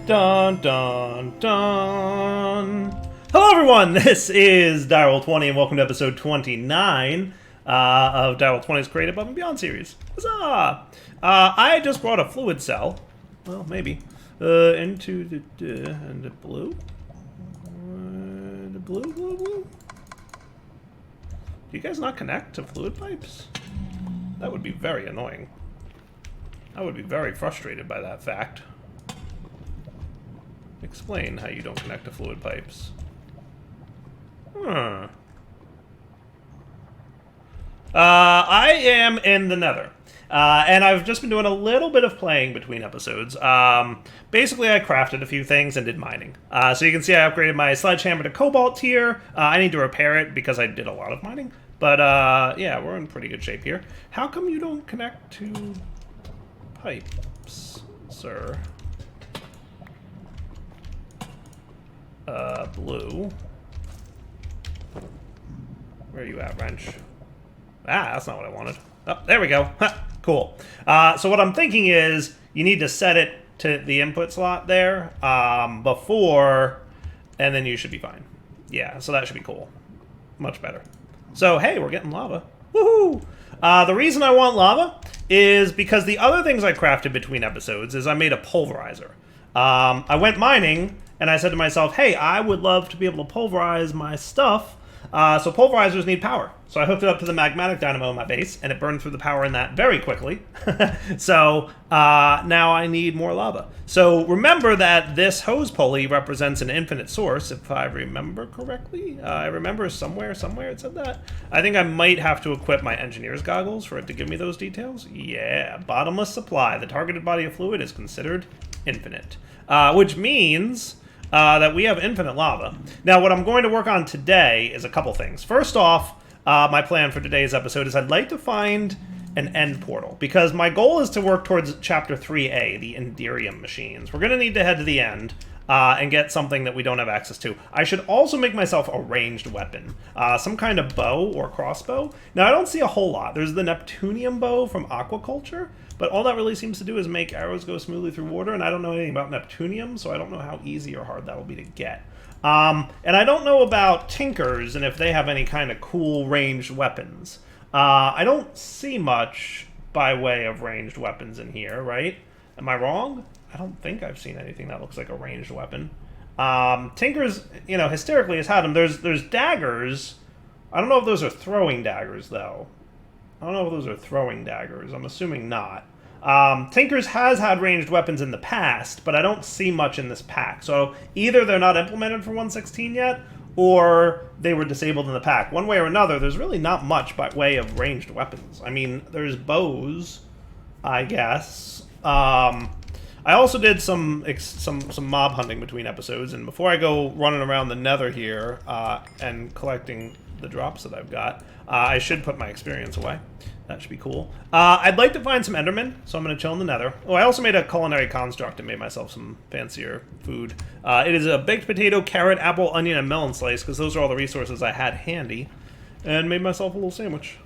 Dun dun dun. Hello everyone, this is Ep29 and welcome to episode 29 of Ep29's Create Above and Beyond series. Huzzah! I just brought a fluid cell, well maybe, into the blue? The blue? Do you guys not connect to fluid pipes? That would be very annoying. I would be very frustrated by that fact. Explain how you don't connect to fluid pipes. I am in the Nether. And I've just been doing a little bit of playing between episodes. Basically, I crafted a few things and did mining. So you can see I upgraded my sledgehammer to cobalt tier. I need to repair it because I did a lot of mining. But, yeah, we're in pretty good shape here. How come you don't connect to pipes, sir? Blue. Where are you at, wrench? Ah, that's not what I wanted. Oh, there we go. Cool. So what I'm thinking is you need to set it to the input slot there before, and then you should be fine. Yeah, so that should be cool. Much better. So, hey, we're getting lava. Woohoo! The reason I want lava is because the other things I crafted between episodes is I made a pulverizer. I went mining, and I said to myself, hey, I would love to be able to pulverize my stuff. So pulverizers need power. So I hooked it up to the magmatic dynamo in my base, and it burned through the power in that very quickly. So now I need more lava. So remember that this hose pulley represents an infinite source, if I remember correctly. I remember somewhere it said that. I think I might have to equip my engineer's goggles for it to give me those details. Yeah, bottomless supply. The targeted body of fluid is considered infinite, which means that we have infinite lava. Now, what I'm going to work on today is a couple things. First off, my plan for today's episode is I'd like to find an end portal, because my goal is to work towards Chapter 3A, the Enderium machines. We're going to need to head to the end and get something that we don't have access to. I should also make myself a ranged weapon, some kind of bow or crossbow. Now, I don't see a whole lot. There's the Neptunium bow from aquaculture, but all that really seems to do is make arrows go smoothly through water, and I don't know anything about Neptunium, so I don't know how easy or hard that will be to get. And I don't know about Tinkers and if they have any kind of cool ranged weapons. I don't see much by way of ranged weapons in here, right? Am I wrong? I don't think I've seen anything that looks like a ranged weapon. Tinkers, you know, hysterically has had them. There's daggers. I don't know if those are throwing daggers, though. I don't know if those are throwing daggers. I'm assuming not. Tinkers has had ranged weapons in the past, but I don't see much in this pack. So either they're not implemented for 1.16 yet, or they were disabled in the pack. One way or another, there's really not much by way of ranged weapons. I mean, there's bows, I guess. I also did some mob hunting between episodes, and before I go running around the Nether here and collecting the drops that I've got, I should put my experience away. That should be cool. I'd like to find some endermen, so I'm going to chill in the Nether. Oh, I also made a culinary construct and made myself some fancier food. It is a baked potato, carrot, apple, onion, and melon slice, because those are all the resources I had handy, and made myself a little sandwich.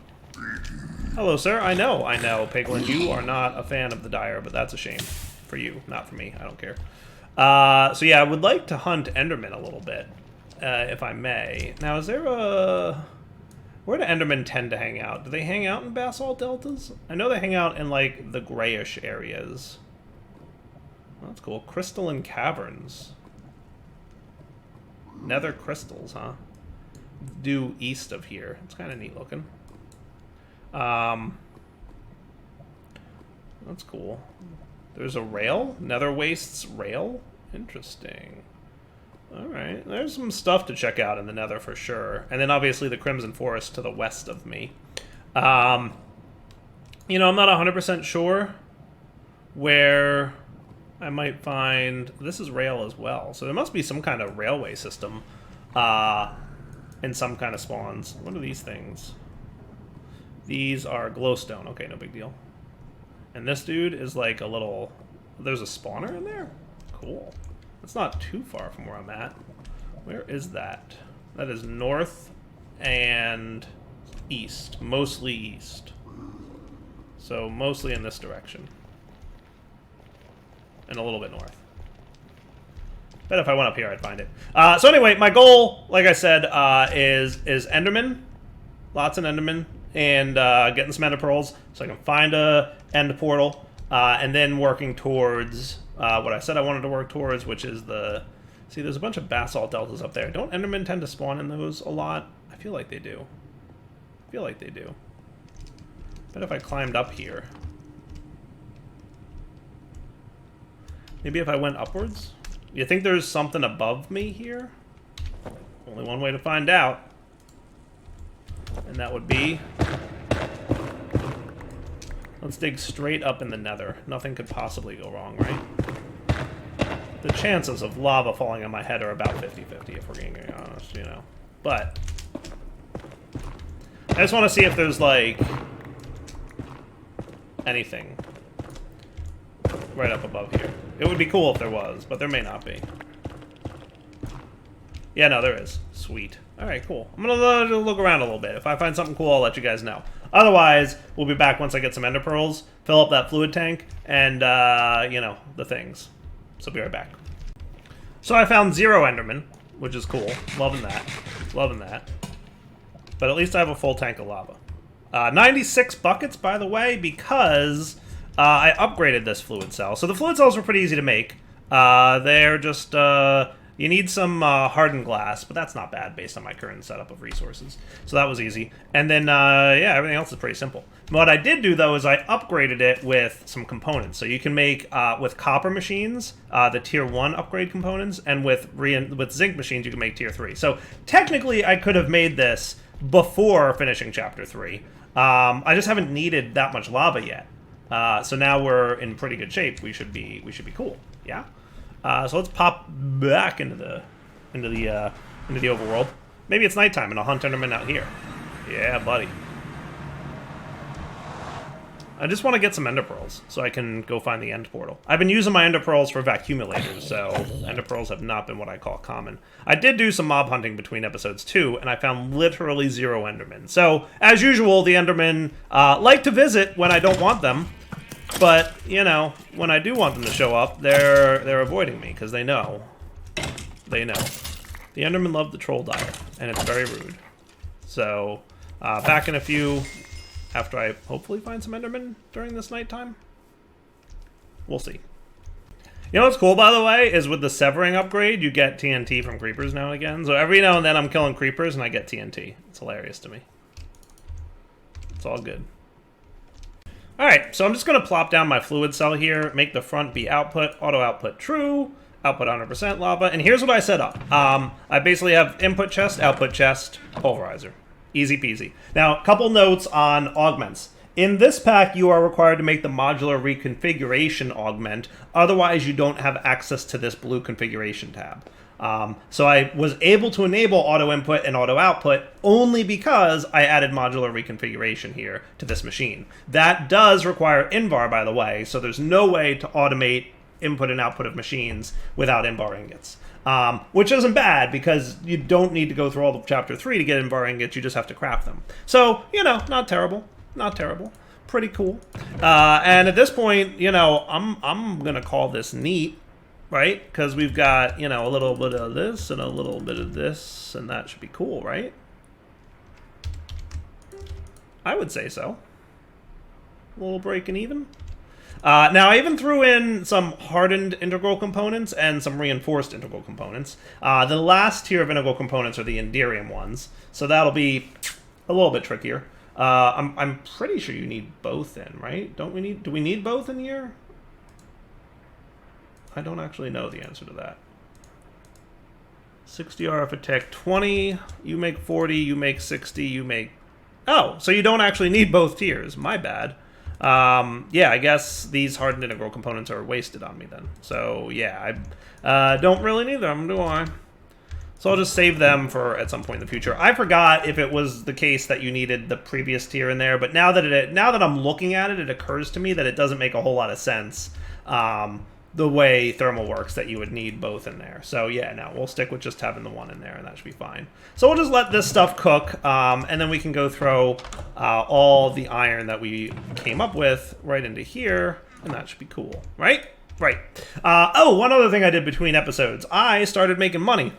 Hello, sir. I know, Piglin, you are not a fan of the Dire, but that's a shame. For you, not for me. I don't care. So yeah, I would like to hunt endermen a little bit, if I may. Now, is there a... Where do endermen tend to hang out? Do they hang out in basalt deltas? I know they hang out in, like, the grayish areas. Well, that's cool. Crystalline caverns. Nether crystals, huh? Due east of here. It's kind of neat looking. That's cool. There's a rail? Nether Wastes rail? Interesting. Alright, there's some stuff to check out in the Nether for sure. And then obviously the Crimson Forest to the west of me. You know, I'm not 100% sure where I might find... This is rail as well, so there must be some kind of railway system in some kind of spawns. What are these things? These are glowstone. Okay, no big deal. And this dude is like a little... There's a spawner in there? Cool. It's not too far from where I'm at. Where is that? That is north and east. Mostly east. So mostly in this direction. And a little bit north. Bet if I went up here, I'd find it. So anyway, my goal, like I said, is endermen. Lots of endermen. And getting some ender pearls so I can find a end portal. And then working towards what I said I wanted to work towards, which is the... See, there's a bunch of basalt deltas up there. Don't endermen tend to spawn in those a lot? I feel like they do. I feel like they do. Bet if I climbed up here. Maybe if I went upwards? You think there's something above me here? Only one way to find out. And that would be... Let's dig straight up in the nether. Nothing could possibly go wrong, right? The chances of lava falling on my head are about 50-50, if we're being honest, you know. But... I just want to see if there's, like... anything right up above here. It would be cool if there was, but there may not be. Yeah, no, there is. Sweet. Alright, cool. I'm gonna look around a little bit. If I find something cool, I'll let you guys know. Otherwise, we'll be back once I get some ender pearls, fill up that fluid tank, and, you know, the things. So be right back. So I found 0 endermen, which is cool. Loving that. Loving that. But at least I have a full tank of lava. 96 buckets, by the way, because I upgraded this fluid cell. So the fluid cells were pretty easy to make. They're just... you need some hardened glass, but that's not bad based on my current setup of resources. So that was easy. And then, yeah, everything else is pretty simple. What I did do, though, is I upgraded it with some components. So you can make, with copper machines, the tier 1 upgrade components, and with zinc machines, you can make tier 3. So technically, I could have made this before finishing chapter 3. I just haven't needed that much lava yet. So now we're in pretty good shape. We should be cool. Yeah. So let's pop back into the overworld. Maybe it's nighttime and I'll hunt endermen out here. Yeah, buddy. I just want to get some ender pearls so I can go find the end portal. I've been using my ender pearls for vacuumulators, so ender pearls have not been what I call common. I did do some mob hunting between episodes 2, and I found literally 0 endermen. So, as usual, the endermen like to visit when I don't want them. But, you know, when I do want them to show up, they're avoiding me, because they know. They know. The endermen love the troll dire, and it's very rude. So, back in a few, after I hopefully find some endermen during this nighttime. We'll see. You know what's cool, by the way, is with the severing upgrade, you get TNT from creepers now and again. So every now and then I'm killing creepers and I get TNT. It's hilarious to me. It's all good. Alright, so I'm just going to plop down my fluid cell here, make the front be output, auto output true, output 100% lava, and here's what I set up. I basically have input chest, output chest, pulverizer. Easy peasy. Now, a couple notes on augments. In this pack, you are required to make the modular reconfiguration augment, otherwise you don't have access to this blue configuration tab. So I was able to enable auto input and auto output only because I added modular reconfiguration here to this machine. That does require invar, by the way, so there's no way to automate input and output of machines without invar ingots. Which isn't bad because you don't need to go through all of chapter 3 to get invar ingots, you just have to craft them. So, you know, not terrible. Not terrible. Pretty cool. And at this point, you know, I'm gonna call this neat. Right? Because we've got, you know, a little bit of this and a little bit of this, and that should be cool, right? I would say so. A little breaking even. Now, I even threw in some hardened integral components and some reinforced integral components. The last tier of integral components are the Enderium ones, so that'll be a little bit trickier. I'm pretty sure you need both in, right? Do we need both in here? I don't actually know the answer to that. 60 RF attack, 20, you make 40, you make 60, you make... Oh, so you don't actually need both tiers. My bad. Yeah, I guess these hardened integral components are wasted on me then. So, yeah, I don't really need them, do I? So I'll just save them for at some point in the future. I forgot if it was the case that you needed the previous tier in there, but now that I'm looking at it, it occurs to me that it doesn't make a whole lot of sense. The way thermal works, that you would need both in there. So yeah, no, we'll stick with just having the one in there, and that should be fine. So we'll just let this stuff cook, and then we can go throw all the iron that we came up with right into here, and that should be cool, right? Right. Oh, one other thing I did between episodes. I started making money.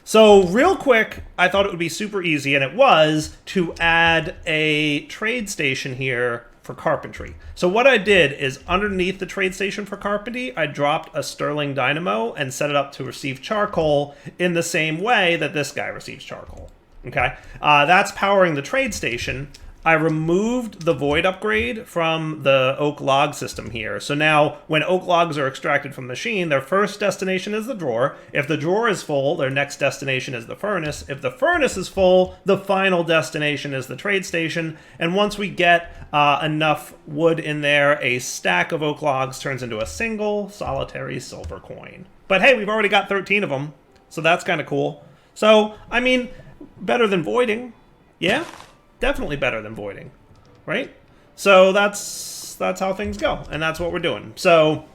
So real quick, I thought it would be super easy, and it was, to add a trade station here for carpentry. So what I did is underneath the trade station for carpentry, I dropped a Sterling dynamo and set it up to receive charcoal in the same way that this guy receives charcoal. Okay, that's powering the trade station. I removed the void upgrade from the oak log system here. So now when oak logs are extracted from the machine, their first destination is the drawer. If the drawer is full, their next destination is the furnace. If the furnace is full, the final destination is the trade station. And once we get enough wood in there, a stack of oak logs turns into a single solitary silver coin. But hey, we've already got 13 of them, so that's kind of cool. So, I mean, better than voiding. Yeah? Definitely better than voiding, right? So that's how things go, and that's what we're doing. So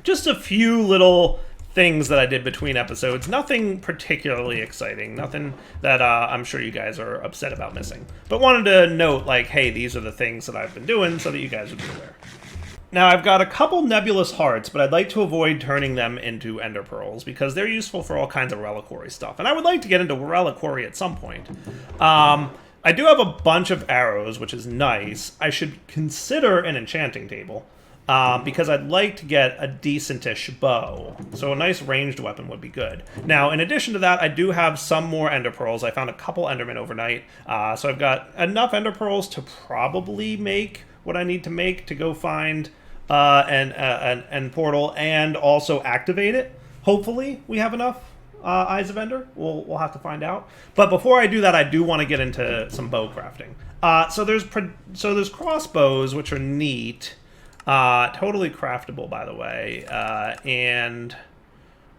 just a few little things that I did between episodes. Nothing particularly exciting. Nothing that I'm sure you guys are upset about missing. But wanted to note, like, hey, these are the things that I've been doing so that you guys would be aware. Now, I've got a couple nebulous hearts, but I'd like to avoid turning them into ender pearls because they're useful for all kinds of reliquary stuff. And I would like to get into reliquary at some point. I do have a bunch of arrows, which is nice. I should consider an enchanting table because I'd like to get a decentish bow. So a nice ranged weapon would be good. Now, in addition to that, I do have some more ender pearls. I found a couple endermen overnight. So I've got enough ender pearls to probably make what I need to make to go find an portal and also activate it. Hopefully we have enough. Eyes of Ender. We'll have to find out. But before I do that, I do want to get into some bow crafting. So there's crossbows, which are neat, totally craftable, by the way, and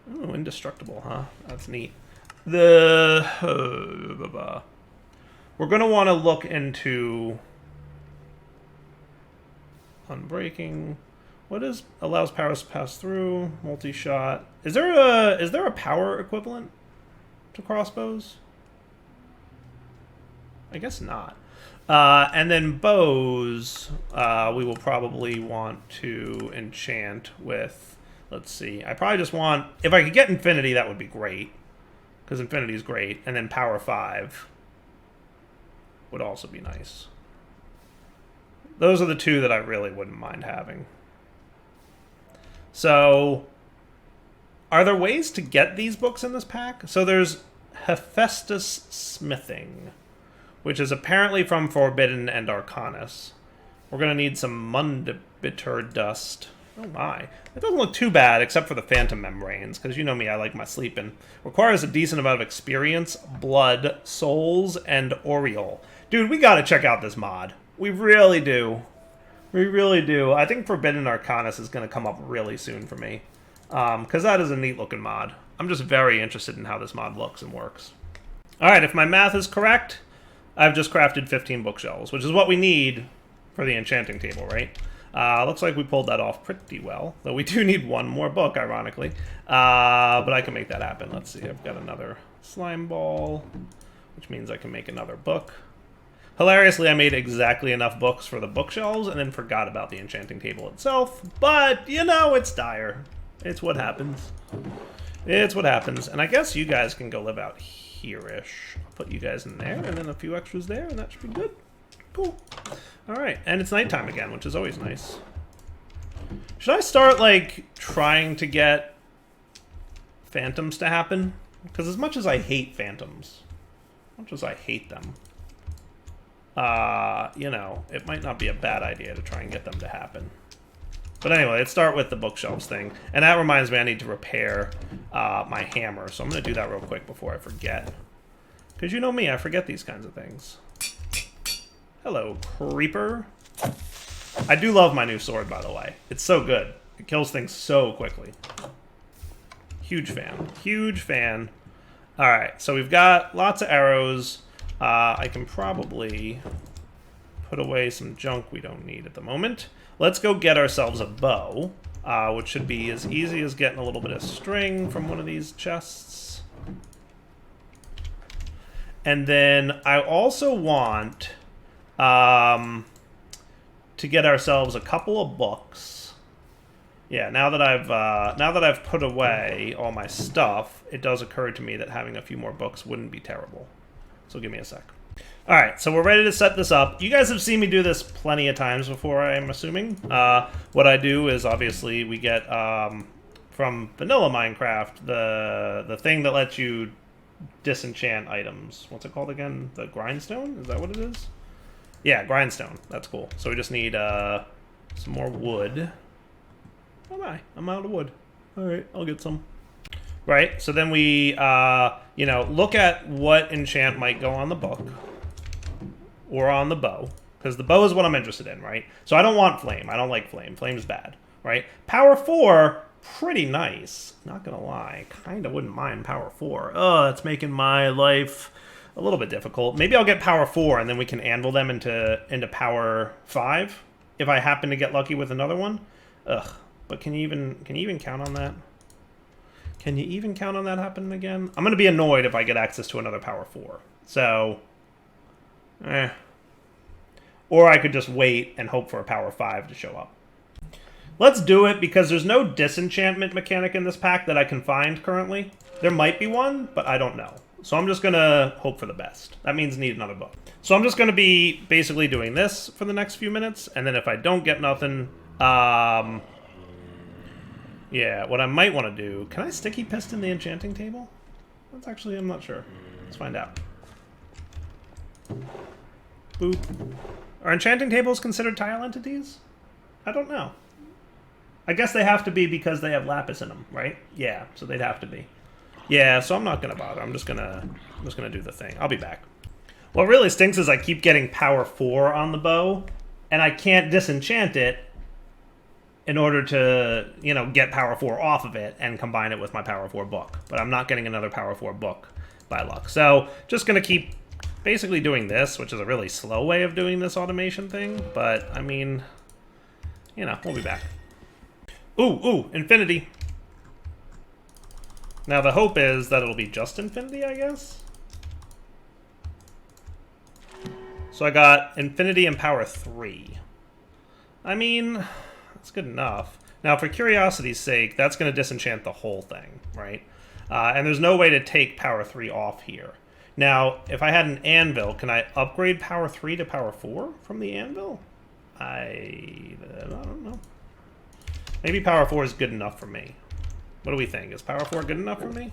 indestructible, huh? That's neat. We're gonna want to look into unbreaking. What is allows powers to pass through? Multi-shot. Is there a power equivalent to crossbows? I guess not. And then bows, we will probably want to enchant with. Let's see. I probably just want, if I could get infinity, that would be great, because infinity is great. And then power 5 would also be nice. Those are the two that I really wouldn't mind having. So, are there ways to get these books in this pack? So there's Hephaestus Smithing, which is apparently from Forbidden and Arcanus. We're going to need some Mundibiter Dust. Oh my. It doesn't look too bad, except for the Phantom Membranes, because you know me, I like my sleeping. Requires a decent amount of experience, blood, souls, and Oriole. Dude, we got to check out this mod. We really do. We really do. I think Forbidden Arcanus is going to come up really soon for me. Because that is a neat looking mod. I'm just very interested in how this mod looks and works. Alright, if my math is correct, I've just crafted 15 bookshelves, which is what we need for the enchanting table, right? Looks like we pulled that off pretty well. Though we do need one more book, ironically. But I can make that happen. Let's see, I've got another slime ball, which means I can make another book. Hilariously, I made exactly enough books for the bookshelves and then forgot about the enchanting table itself. But, you know, it's dire. It's what happens. It's what happens. And I guess you guys can go live out here-ish. I'll put you guys in there and then a few extras there, and that should be good. Cool. Alright, and it's nighttime again, which is always nice. Should I start, like, trying to get phantoms to happen? Because as much as I hate phantoms, as much as I hate them, you know, it might not be a bad idea to try and get them to happen. But anyway, let's start with the bookshelves thing. And that reminds me I need to repair my hammer. So I'm going to do that real quick before I forget. Because you know me, I forget these kinds of things. Hello, creeper. I do love my new sword, by the way. It's so good. It kills things so quickly. Huge fan. Huge fan. Alright, so we've got lots of arrows. I can probably put away some junk we don't need at the moment. Let's go get ourselves a bow, which should be as easy as getting a little bit of string from one of these chests. And then I also want to get ourselves a couple of books. Yeah, now that I've put away all my stuff, it does occur to me that having a few more books wouldn't be terrible. So give me a sec. All right, so we're ready to set this up. You guys have seen me do this plenty of times before, I'm assuming. What I do is, obviously, we get, from vanilla Minecraft, the thing that lets you disenchant items. What's it called again? The grindstone? Is that what it is? Yeah, grindstone. That's cool. So we just need some more wood. Oh my, I'm out of wood. All right, I'll get some. Right, so then we, you know, look at what enchant might go on the book. Or on the bow. Because the bow is what I'm interested in, right? So I don't want flame. I don't like flame. Flame's bad, right? Power 4, pretty nice. Not gonna lie. Kinda wouldn't mind power 4. Oh, that's making my life a little bit difficult. Maybe I'll get power 4 and then we can anvil them into power 5. If I happen to get lucky with another one. Ugh. But can you even count on that? Can you even count on that happening again? I'm gonna be annoyed if I get access to another power 4. So or I could just wait and hope for a power 5 to show up. Let's do it because there's no disenchantment mechanic in this pack that I can find currently. There might be one, but I don't know. So I'm just gonna hope for the best. That means need another book. So I'm just gonna be basically doing this for the next few minutes, and then if I don't get nothing, yeah, what I might want to do... Can I sticky piston the enchanting table? That's actually... I'm not sure. Let's find out. Boop. Are enchanting tables considered tile entities? I don't know. I guess they have to be because they have lapis in them, right? Yeah, so they'd have to be. Yeah, so I'm not going to bother. I'm just gonna do the thing. I'll be back. What really stinks is I keep getting power 4 on the bow, and I can't disenchant it in order to, you know, get power 4 off of it and combine it with my power 4 book. But I'm not getting another power 4 book by luck. So just going to keep basically doing this, which is a really slow way of doing this automation thing. But, I mean, you know, we'll be back. Ooh, infinity. Now the hope is that it'll be just infinity, I guess. So I got infinity and power 3. I mean, that's good enough. Now for curiosity's sake, that's going to disenchant the whole thing, right? And there's no way to take power 3 off here. Now, if I had an anvil, can I upgrade power 3 to power 4 from the anvil? I don't know. Maybe power 4 is good enough for me. What do we think? Is power 4 good enough for me?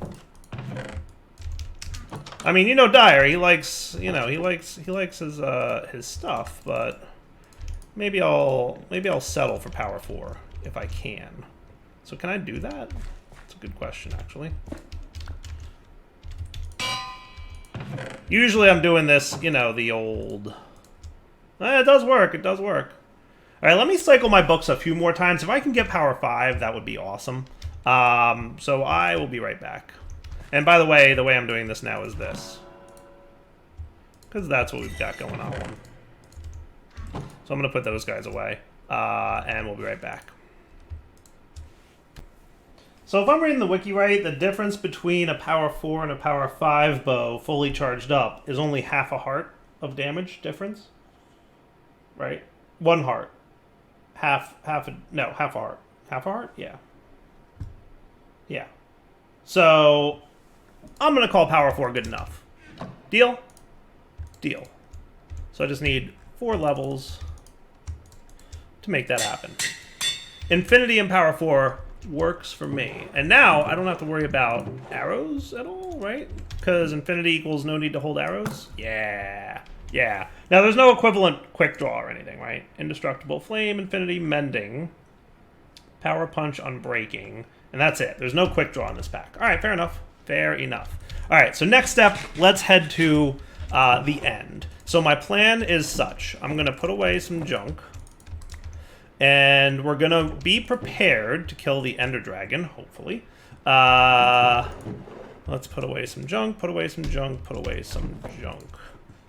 I mean, you know Dyer, he likes, you know, he likes his stuff, but maybe I'll settle for power 4 if I can. So can I do that? That's a good question, actually. Usually I'm doing this, you know, the old... it does work, it does work. Alright, let me cycle my books a few more times. If I can get power 5, that would be awesome. So I will be right back. And by the way I'm doing this now is this. Because that's what we've got going on. So I'm going to put those guys away. And we'll be right back. So if I'm reading the wiki right, the difference between a power 4 and a power 5 bow fully charged up is only half a heart of damage difference. Right? 1 heart. Half a heart. Half a heart? Yeah. Yeah. So I'm going to call power 4 good enough. Deal? Deal. So I just need 4 levels to make that happen. Infinity and power 4 works for me. And now I don't have to worry about arrows at all, right? Because infinity equals no need to hold arrows? Yeah. Yeah. Now there's no equivalent quick draw or anything, right? Indestructible flame, infinity, mending, power punch, unbreaking, and that's it. There's no quick draw in this pack. All right, fair enough. Fair enough. All right, so next step, let's head to the end. So my plan is such. I'm going to put away some junk. And we're going to be prepared to kill the Ender Dragon, hopefully. Let's put away some junk, put away some junk, put away some junk.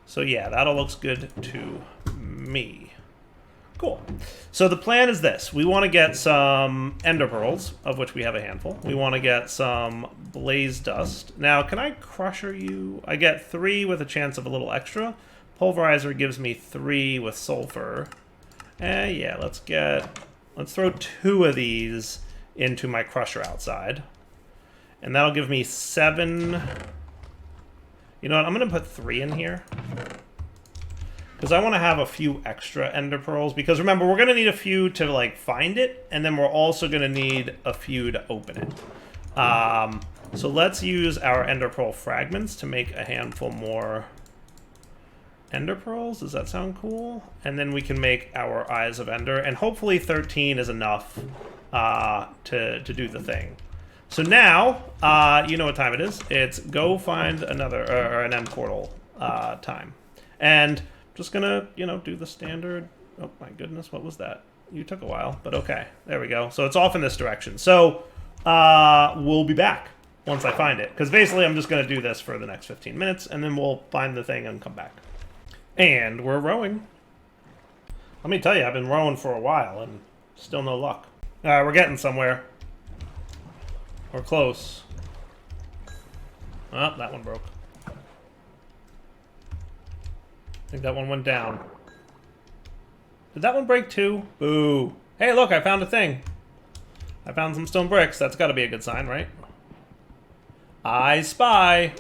So yeah, that all looks good to me. Cool. So the plan is this. We want to get some Ender Pearls, of which we have a handful. We want to get some Blaze Dust. Now, can I Crusher you? I get 3 with a chance of a little extra. Pulverizer gives me 3 with Sulfur. Yeah, let's get Let's throw 2 of these into my crusher outside. And that'll give me 7... You know what, I'm going to put 3 in here. Because I want to have a few extra ender pearls. Because remember, we're going to need a few to, like, find it. And then we're also going to need a few to open it. So let's use our ender pearl fragments to make a handful more ender pearls. Does that sound cool? And then we can make our eyes of ender. And hopefully 13 is enough to do the thing. So now, you know what time it is. It's go find another, or an end portal time. And I'm just gonna, you know, do the standard. Oh my goodness, what was that? You took a while, but okay. There we go. So it's off in this direction. So we'll be back once I find it. Because basically I'm just gonna do this for the next 15 minutes, and then we'll find the thing and come back. And we're rowing. Let me tell you, I've been rowing for a while, and still no luck. We're getting somewhere. We're close. Oh, that one broke. I think that one went down. Did that one break too? Boo. Hey, look, I found a thing. I found some stone bricks. That's got to be a good sign, right? I spy.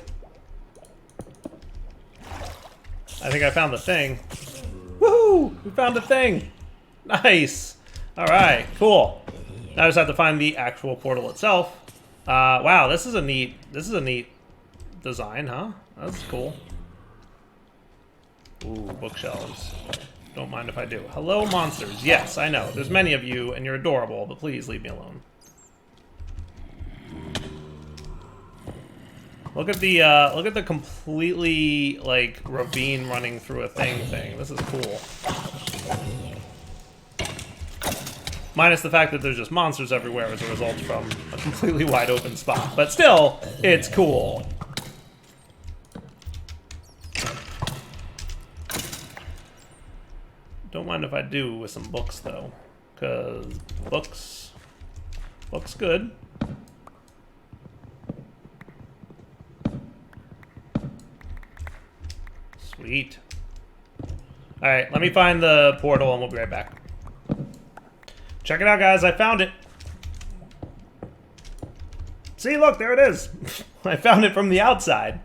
I think I found the thing. Woohoo! We found a thing. Nice. All right, cool. Now I just have to find the actual portal itself. Wow, this is a neat design, huh? That's cool. Ooh, bookshelves. Don't mind if I do. Hello, monsters. Yes, I know. There's many of you, and you're adorable, but please leave me alone. Look at the completely, like, ravine running through a thing. This is cool. Minus the fact that there's just monsters everywhere as a result from a completely wide open spot. But still, it's cool. Don't mind if I do with some books, though. Because books good. Sweet. Alright, let me find the portal and we'll be right back. Check it out, guys. I found it. See, look, there it is. I found it from the outside.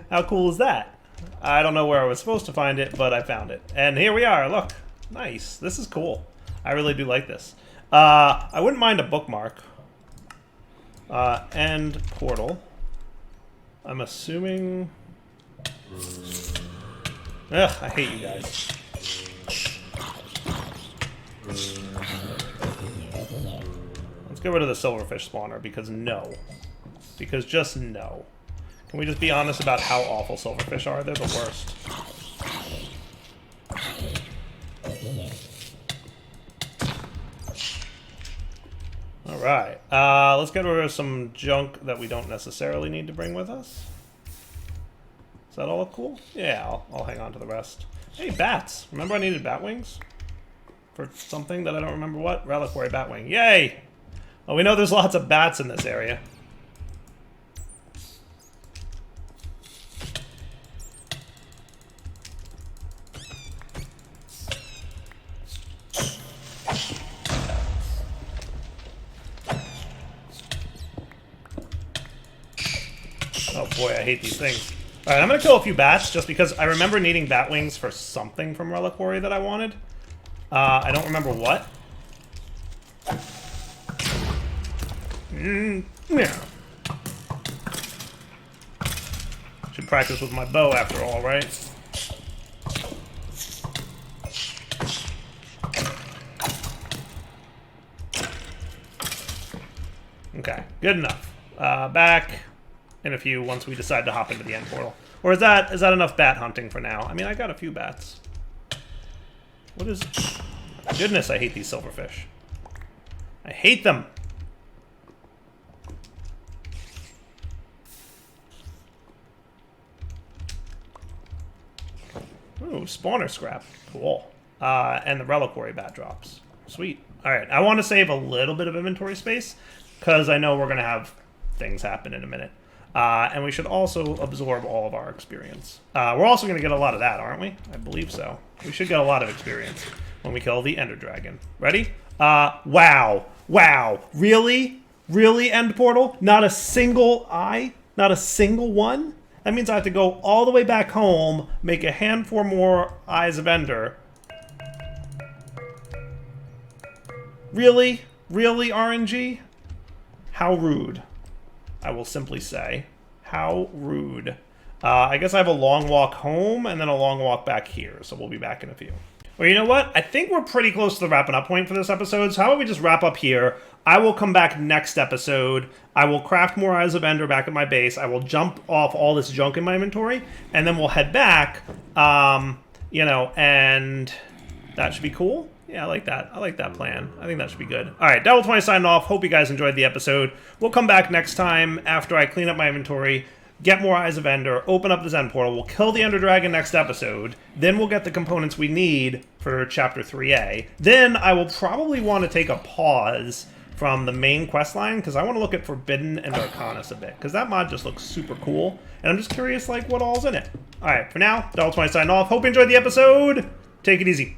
How cool is that? I don't know where I was supposed to find it, but I found it. And here we are. Look. Nice. This is cool. I really do like this. I wouldn't mind a bookmark. End portal. I'm assuming... Ugh, I hate you guys. Let's get rid of the silverfish spawner, because no. Because just no. Can we just be honest about how awful silverfish are? They're the worst. Alright. Let's get rid of some junk that we don't necessarily need to bring with us. Does that all look cool? Yeah, I'll hang on to the rest. Hey, bats. Remember I needed bat wings? For something that I don't remember what? Reliquary batwing. Yay! Well, we know there's lots of bats in this area. Oh boy, I hate these things. Alright, I'm gonna kill a few bats just because I remember needing bat wings for something from Reliquary that I wanted. I don't remember what. Yeah. Should practice with my bow after all, right? Okay, good enough. Back in a few once we decide to hop into the end portal. Or is that enough bat hunting for now? I mean, I got a few bats. What is... Goodness, I hate these silverfish. I hate them. Ooh, spawner scrap. Cool. And the reliquary bat drops. Sweet. Alright, I want to save a little bit of inventory space because I know we're going to have things happen in a minute. And we should also absorb all of our experience. We're also going to get a lot of that, aren't we? I believe so. We should get a lot of experience when we kill the Ender Dragon. Ready? Wow. Wow. Really? Really, end portal? Not a single eye? Not a single one? That means I have to go all the way back home, make a handful more eyes of ender. Really? Really, RNG? How rude. I will simply say. How rude. I guess I have a long walk home and then a long walk back here, so we'll be back in a few. Well, you know what? I think we're pretty close to the wrapping up point for this episode, so how about we just wrap up here? I will come back next episode. I will craft more Eyes of Ender back at my base. I will jump off all this junk in my inventory, and then we'll head back, you know, and that should be cool. Yeah, I like that. I like that plan. I think that should be good. All right, Devil20 signing off. Hope you guys enjoyed the episode. We'll come back next time after I clean up my inventory, get more Eyes of Ender, open up the Zen portal. We'll kill the Ender Dragon next episode. Then we'll get the components we need for Chapter 3A. Then I will probably want to take a pause from the main quest line because I want to look at Forbidden and Arcanus a bit because that mod just looks super cool. And I'm just curious, like, what all's in it. All right, for now, Devil20 signing off. Hope you enjoyed the episode. Take it easy.